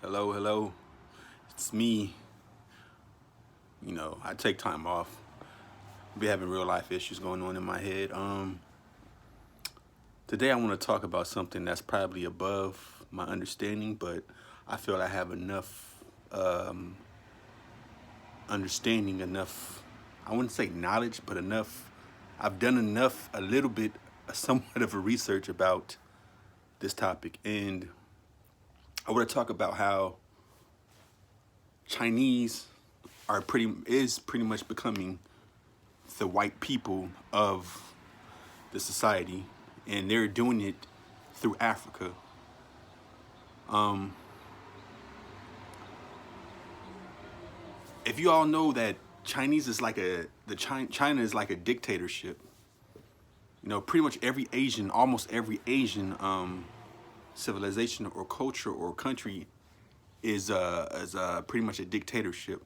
Hello, hello. It's me. I take time off. Be having real life issues going on in my head. Today I want to talk about something that's probably above my understanding, but I feel I have enough understanding, enough. I wouldn't say knowledge, but enough. I've done enough, a little bit, somewhat of a research about this topic, and I want to talk about how Chinese is pretty much becoming the white people of the society, and they're doing it through Africa. If you all know that Chinese is like China is like a dictatorship. Pretty much every Asian, almost every Asian civilization or culture or country is pretty much a dictatorship.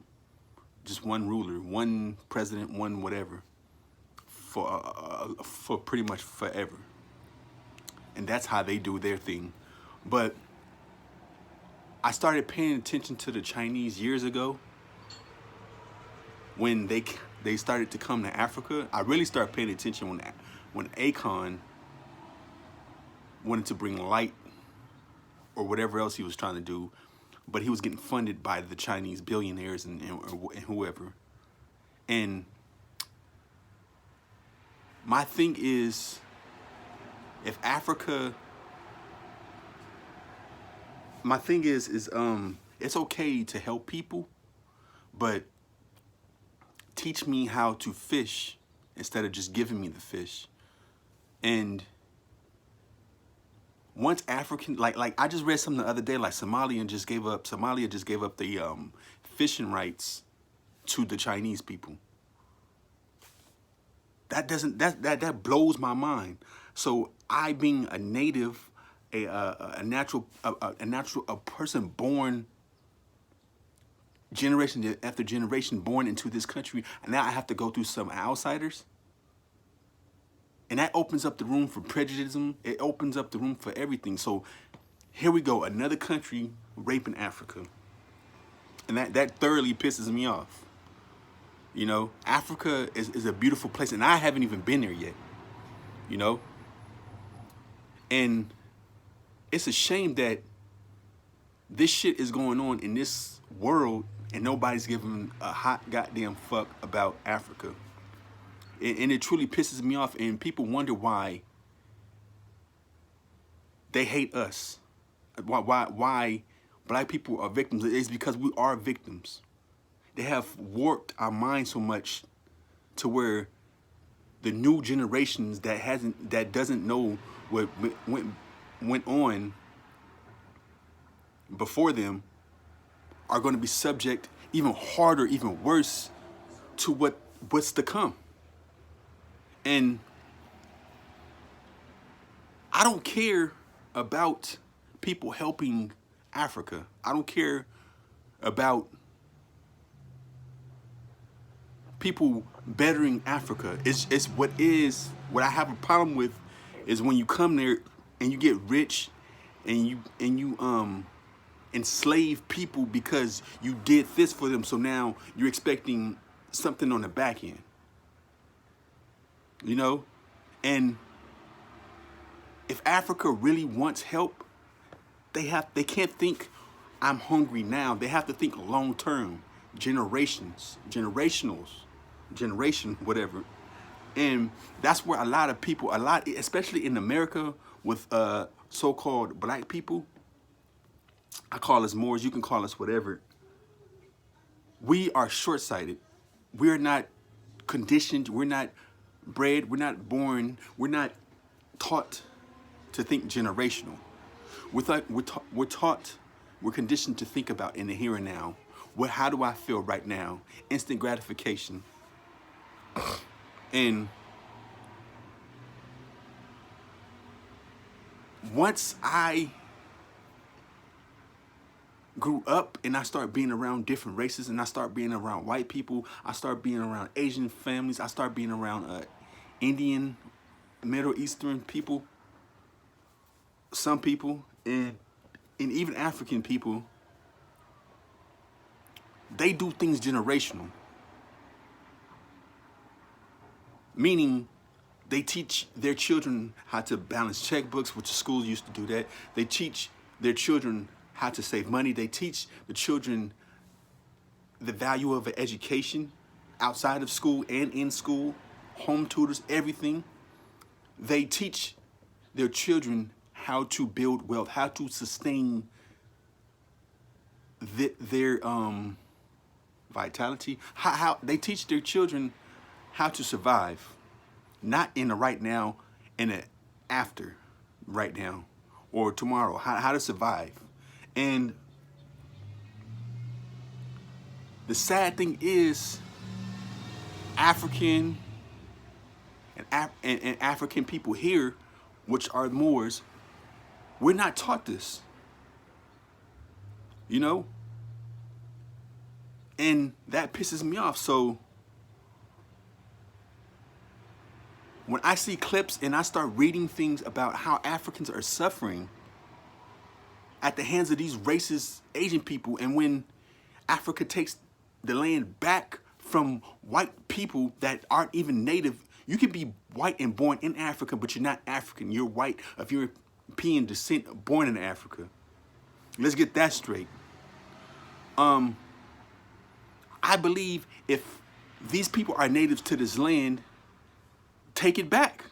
Just one ruler, one president, one whatever for pretty much forever, and that's how they do their thing. But I started paying attention to the Chinese years ago when they started to come to Africa. I really started paying attention when Akon wanted to bring light or whatever else he was trying to do, but he was getting funded by the Chinese billionaires and whoever. And my thing is, if Africa, my thing is it's okay to help people, but teach me how to fish instead of just giving me the fish. And once African, like I just read something the other day, like Somalia just gave up the fishing rights to the Chinese people. That blows my mind. So I, being a native, a natural a person born generation after generation, born into this country, and now I have to go through some outsiders. And that opens up the room for prejudice. It opens up the room for everything. So here we go, another country raping Africa. And that thoroughly pisses me off. Africa is a beautiful place, and I haven't even been there yet. You know? And it's a shame that this shit is going on in this world and nobody's giving a hot goddamn fuck about Africa. And it truly pisses me off, and people wonder why they hate us. Why black people are victims. It's because we are victims. They have warped our minds so much to where the new generations that doesn't know what went on before them are going to be subject even harder, even worse to what's to come. And I don't care about people helping Africa. I don't care about people bettering Africa. It's what I have a problem with is when you come there and you get rich and you enslave people because you did this for them, so now you're expecting something on the back end. And if Africa really wants help, they can't think I'm hungry now. They have to think long term, generation, whatever. And that's where a lot of people, especially in America with so-called black people, I call us Moors, you can call us whatever. We are short-sighted. We're not conditioned. We're not bred. We're not born. We're not taught to think generational. We're conditioned to think about in the here and now. How do I feel right now? Instant gratification. And once I grew up and I started being around different races, and I started being around white people, I started being around Asian families, I started being around Indian, Middle Eastern people, some people, and even African people, they do things generational. Meaning, they teach their children how to balance checkbooks, which schools used to do that. They teach their children how to save money. They teach the children the value of an education outside of school and in school, home tutors, everything. They teach their children how to build wealth, how to sustain their vitality. How they teach their children how to survive, not in the right now, in the after right now or tomorrow. How to survive. And the sad thing is, African and African people here, which are Moors, we're not taught this. You know? And that pisses me off. So when I see clips and I start reading things about how Africans are suffering at the hands of these racist Asian people, and when Africa takes the land back from white people that aren't even native. You can be white and born in Africa, but you're not African. You're white of European descent, born in Africa. Let's get that straight. I believe if these people are natives to this land, take it back.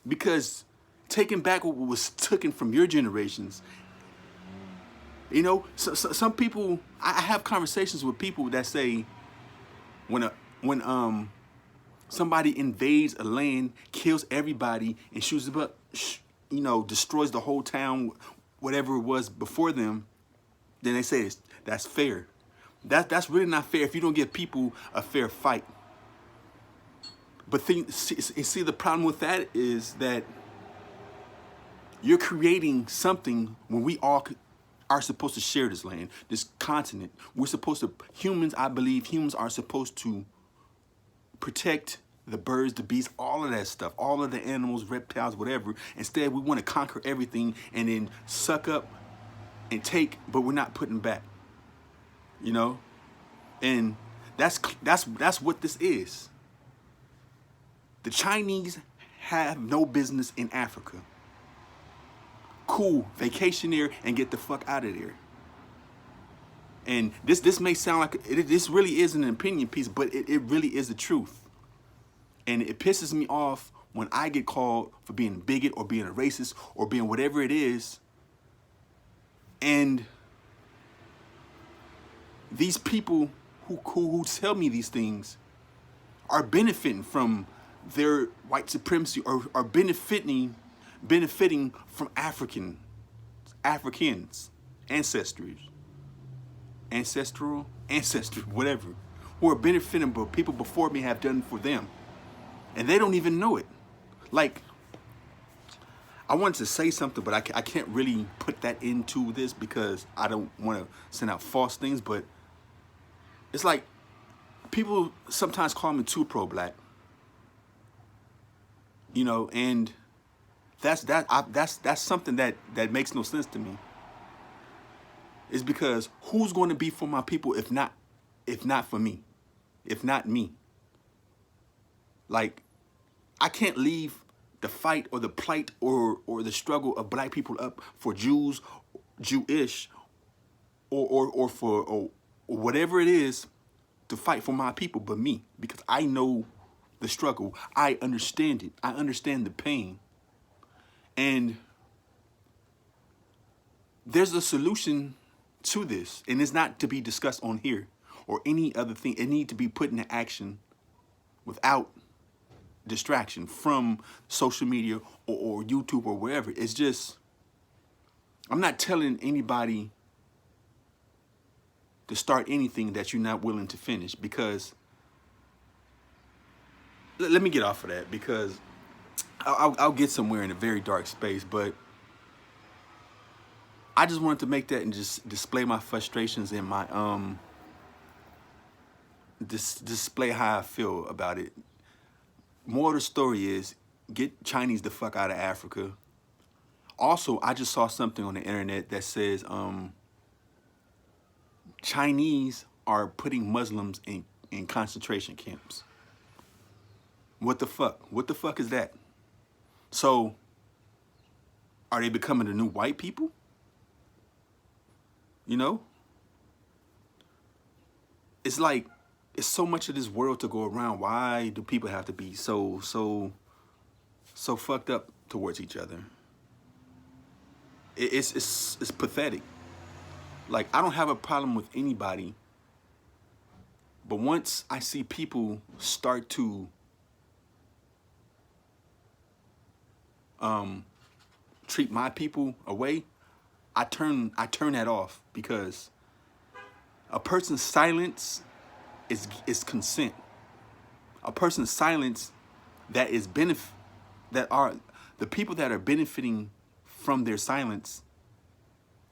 Because taking back what was taken from your generations. You know, some people, I have conversations with people that say when somebody invades a land, kills everybody, and shoots them up, you know, destroys the whole town, whatever it was before them, then they say that's fair. That's really not fair if you don't give people a fair fight. But see, the problem with that is that you're creating something when we all are supposed to share this land, this continent. We're supposed to, I believe humans are supposed to protect the birds, the beasts, all of that stuff, all of the animals, reptiles, whatever. Instead, we want to conquer everything and then suck up and take, but we're not putting back, you know? And that's what this is. The Chinese have no business in Africa. Cool, vacation there and get the fuck out of there. And this may sound like, this really is an opinion piece, but it really is the truth. And it pisses me off when I get called for being a bigot or being a racist or being whatever it is. And these people who tell me these things are benefiting from their white supremacy or are benefiting from Africans, ancestry, whatever, who are benefiting, but people before me have done for them. And they don't even know it. Like, I wanted to say something, but I can't really put that into this because I don't want to send out false things, but it's like people sometimes call me too pro-black. You know, and that's something that makes no sense to me. It's because who's going to be for my people if not for me, if not me? Like, I can't leave the fight or the plight or the struggle of black people up for Jews, Jewish, or for whatever it is to fight for my people, but me, because I know the struggle. I understand it. I understand the pain. And there's a solution to this, and it's not to be discussed on here or any other thing. It needs to be put into action without distraction from social media or YouTube or wherever. It's just, I'm not telling anybody to start anything that you're not willing to finish, because let me get off of that, because I'll get somewhere in a very dark space, but I just wanted to make that and just display my frustrations and my display how I feel about it. More of the story is, get Chinese the fuck out of Africa. Also, I just saw something on the internet that says Chinese are putting Muslims in concentration camps. What the fuck? What the fuck is that? So, are they becoming the new white people? You know? It's like, it's so much of this world to go around. Why do people have to be so fucked up towards each other? It's pathetic. Like, I don't have a problem with anybody, but once I see people start to treat my people away, I turn that off, because a person's silence is consent. A person's silence that is the people that are benefiting from their silence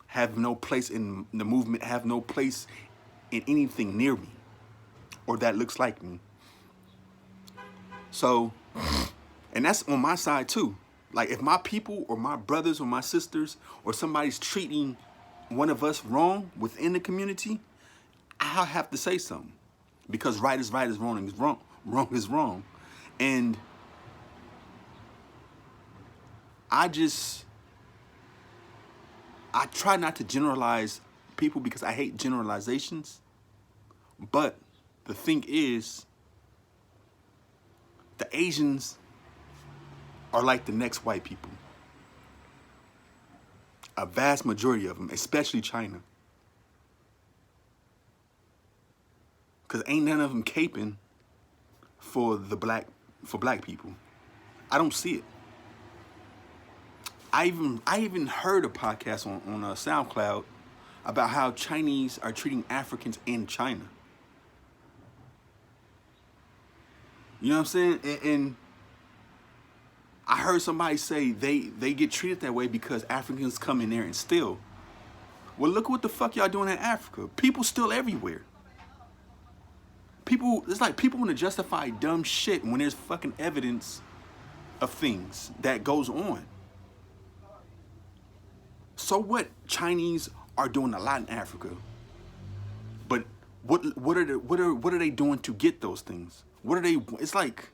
have no place in the movement, have no place in anything near me or that looks like me. So, and that's on my side too. Like, if my people or my brothers or my sisters or somebody's treating one of us wrong within the community, I have to say something, because right is right, is wrong is wrong, wrong is wrong. And I try not to generalize people because I hate generalizations. But the thing is, the Asians are like the next white people. A vast majority of them, especially China. Because ain't none of them caping for black people. I don't see it. I even heard a podcast on SoundCloud about how Chinese are treating Africans in China. You know what I'm saying? And I heard somebody say they get treated that way because Africans come in there and steal. Well, look what the fuck y'all doing in Africa. People steal everywhere. It's like people want to justify dumb shit when there's fucking evidence of things that goes on. So what? Chinese are doing a lot in Africa, but what are they doing to get those things? What are they? It's like,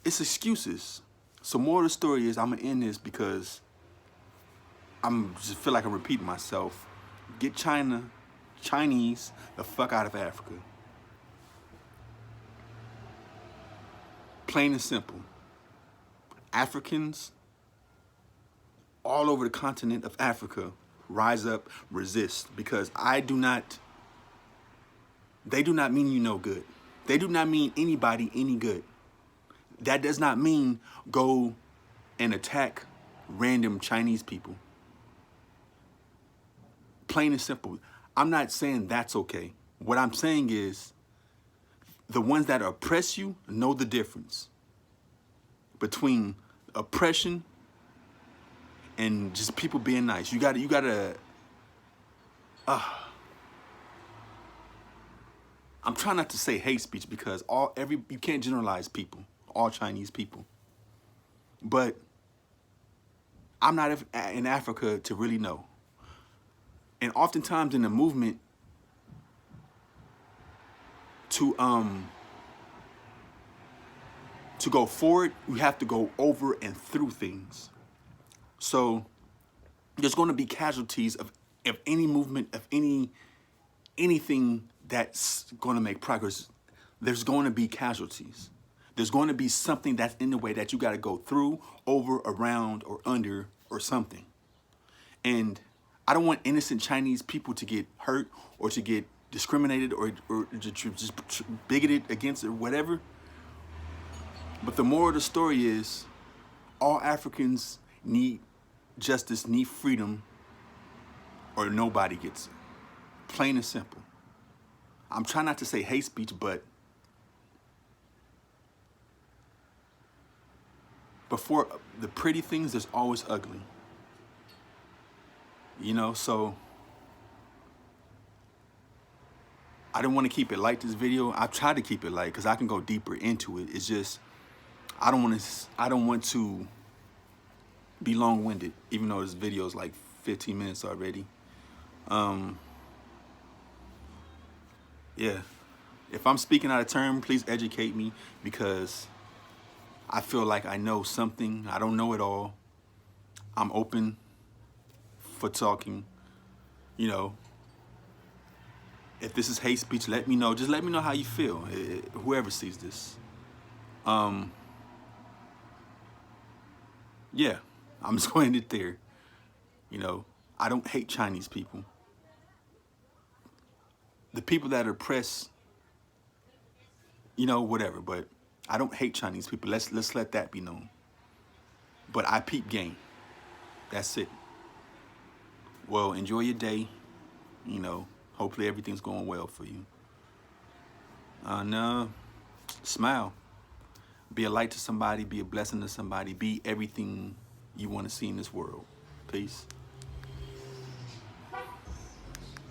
it's excuses. So more of the story is, I'm gonna end this because I'm just feel like I'm repeating myself. Get Chinese the fuck out of Africa. Plain and simple. Africans all over the continent of Africa, rise up, resist, because they do not mean you no good. They do not mean anybody any good. That does not mean go and attack random Chinese people. Plain and simple. I'm not saying that's okay. What I'm saying is, the ones that oppress you know the difference between oppression and just people being nice. You gotta. I'm trying not to say hate speech because you can't generalize people, all Chinese people. But I'm not in Africa to really know. And oftentimes in the movement to go forward, you have to go over and through things. So there's going to be casualties of any movement, of anything that's going to make progress. There's going to be casualties. There's going to be something that's in the way that you got to go through, over, around, or under, or something. And I don't want innocent Chinese people to get hurt or to get discriminated or just bigoted against or whatever. But the moral of the story is, all Africans need justice, need freedom, or nobody gets it. Plain and simple. I'm trying not to say hate speech, but before the pretty things, there's always ugly. You know, so I didn't want to keep it light, this video. I tried to keep it light because I can go deeper into it. It's just, I don't want to be long-winded, even though this video is like 15 minutes already. Yeah. If I'm speaking out of turn, please educate me, because I feel like I know something. I don't know it all. I'm open for talking. You know, if this is hate speech, let me know. Just let me know how you feel. Whoever sees this. Yeah, I'm just going to end it there. You know, I don't hate Chinese people. The people that are oppressed, you know, whatever. But I don't hate Chinese people. Let's let that be known. But I peep game. That's it. Well, enjoy your day. You know, hopefully everything's going well for you. No, smile. Be a light to somebody. Be a blessing to somebody. Be everything you want to see in this world. Peace.